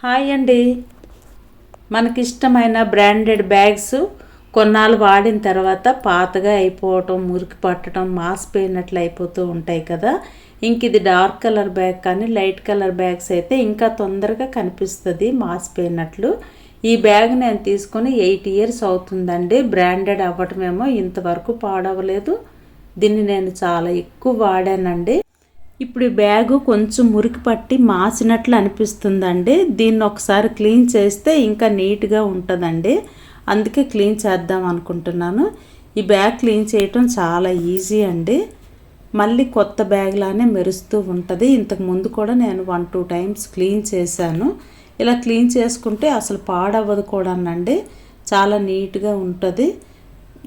Hi అండి. మనకిష్టమైన branded bags కొన్నాళ్ళు వాడిన తర్వాత పాతగా అయిపోవటం, మురికి పట్టడం, మాసిపోయినట్లు అయిపోతూ ఉంటాయి కదా. ఇంక ఇది డార్క్ కలర్ బ్యాగ్ కానీ లైట్ కలర్ బ్యాగ్స్ అయితే ఇంకా తొందరగా కనిపిస్తుంది మాసిపోయినట్లు. ఈ బ్యాగ్ నేను తీసుకొని 8 years అవుతుందండి. బ్రాండెడ్ అవ్వటమేమో ఇంతవరకు పాడవలేదు. దీన్ని నేను చాలా ఎక్కువ వాడానండి. ఇప్పుడు ఈ బ్యాగు కొంచెం మురికి పట్టి మాసినట్లు అనిపిస్తుందండి. దీన్ని ఒకసారి క్లీన్ చేస్తే ఇంకా నీట్గా ఉంటుందండి. అందుకే క్లీన్ చేద్దాం అనుకుంటున్నాను. ఈ బ్యాగ్ క్లీన్ చేయటం చాలా ఈజీ అండి. మళ్ళీ కొత్త బ్యాగ్ లానే మెరుస్తూ ఉంటుంది. ఇంతకు ముందు కూడా నేను 1-2 times క్లీన్ చేశాను. ఇలా క్లీన్ చేసుకుంటే అసలు పాడవ్వదు కూడానండి. చాలా నీట్గా ఉంటుంది.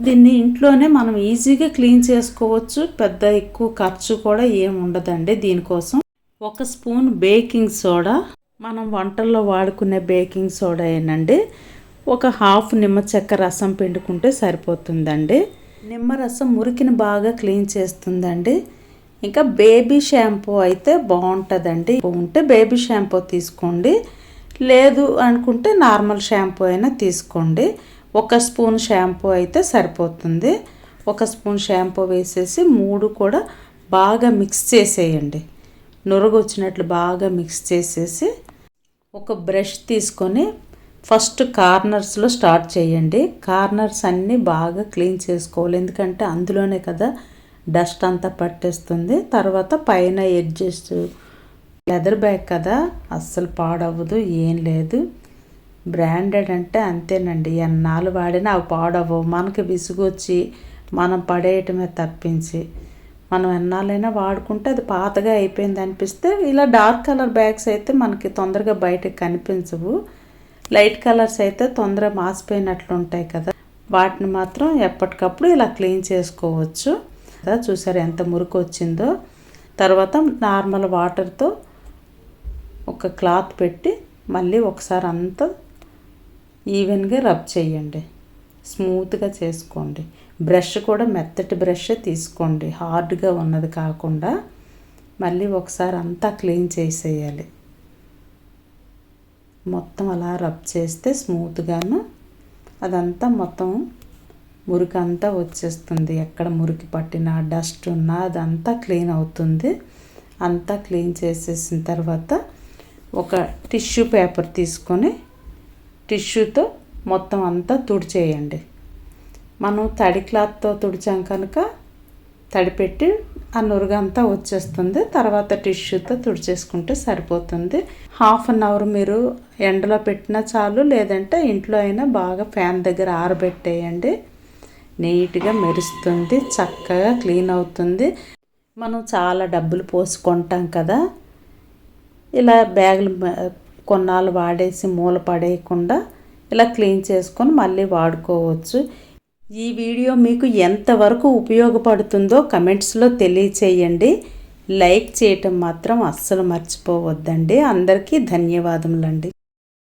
దీన్ని ఇంట్లోనే మనం ఈజీగా క్లీన్ చేసుకోవచ్చు. పెద్ద ఎక్కువ ఖర్చు కూడా ఏమి ఉండదండి. దీనికోసం 1 స్పూన్ బేకింగ్ సోడా, మనం వంటల్లో వాడుకునే బేకింగ్ సోడా ఏనండి. 1/2 నిమ్మ చెక్క రసం పిండుకుంటే సరిపోతుందండి. నిమ్మరసం మురికిని బాగా క్లీన్ చేస్తుందండి. ఇంకా బేబీ షాంపూ అయితే బాగుంటుందండి. ఉంటే బేబీ షాంపూ తీసుకోండి, లేదు అనుకుంటే నార్మల్ షాంపూ అయినా తీసుకోండి. 1 స్పూన్ షాంపూ అయితే సరిపోతుంది. 1 స్పూన్ షాంపూ వేసేసి 3 కూడా బాగా మిక్స్ చేసేయండి. నురుగు వచ్చినట్లు బాగా మిక్స్ చేసేసి ఒక బ్రష్ తీసుకొని ఫస్ట్ కార్నర్స్లో స్టార్ట్ చేయండి. కార్నర్స్ అన్నీ బాగా క్లీన్ చేసుకోవాలి, ఎందుకంటే అందులోనే కదా డస్ట్ అంతా పట్టేస్తుంది. తర్వాత పైన ఎడ్జెస్, లెదర్ బ్యాగ్ కదా అస్సలు పాడవ్వదు, ఏం లేదు. బ్రాండెడ్ అంటే అంతేనండి, ఎన్నాళ్ళు వాడినా అవి పాడవు. మనకి విసుగొచ్చి మనం పడేయటమే తప్పించి, మనం ఎన్నాళ్ళైనా వాడుకుంటే అది పాతగా అయిపోయింది అనిపిస్తే. ఇలా డార్క్ కలర్ బ్యాగ్స్ అయితే మనకి తొందరగా బయటకు కనిపించవు. లైట్ కలర్స్ అయితే తొందరగా మాసిపోయినట్లు ఉంటాయి కదా, వాటిని మాత్రం ఎప్పటికప్పుడు ఇలా క్లీన్ చేసుకోవచ్చు. చూసారు ఎంత మురికి వచ్చిందో. తర్వాత నార్మల్ వాటర్తో ఒక క్లాత్ పెట్టి మళ్ళీ ఒకసారి అంతా ఈవెన్గా రబ్ చేయండి, స్మూత్గా చేసుకోండి. బ్రష్ కూడా మెత్తటి బ్రష్ తీసుకోండి, హార్డ్గా ఉన్నది కాకుండా. మళ్ళీ ఒకసారి అంతా క్లీన్ చేసేయాలి. మొత్తం అలా రబ్ చేస్తే స్మూత్గాను అదంతా మొత్తం మురికి అంతా వచ్చేస్తుంది. ఎక్కడ మురికి పట్టినా డస్ట్ ఉన్నా అదంతా క్లీన్ అవుతుంది. అంతా క్లీన్ చేసేసిన తర్వాత ఒక టిష్యూ పేపర్ తీసుకొని టిష్యూతో మొత్తం అంతా తుడిచేయండి. మనం తడి క్లాత్తో తుడిచాం కనుక తడిపెట్టి ఆ నురుగంతా వచ్చేస్తుంది. తర్వాత టిష్యూతో తుడిచేసుకుంటే సరిపోతుంది. 1/2 hour మీరు ఎండలో పెట్టినా చాలు, లేదంటే ఇంట్లో అయినా బాగా ఫ్యాన్ దగ్గర ఆరబెట్టేయండి. నీట్గా మెరుస్తుంది, చక్కగా క్లీన్ అవుతుంది. మనం చాలా డబ్బులు పోసుకుంటాం కదా, ఇలా బ్యాగులు కొన్నాళ్ళు వాడేసి మూల పడేయకుండా ఇలా క్లీన్ చేసుకొని మళ్ళీ వాడుకోవచ్చు. ఈ వీడియో మీకు ఎంతవరకు ఉపయోగపడుతుందో కమెంట్స్లో తెలియచేయండి. లైక్ చేయటం మాత్రం అస్సలు మర్చిపోవద్దండి. అందరికీ ధన్యవాదములండి.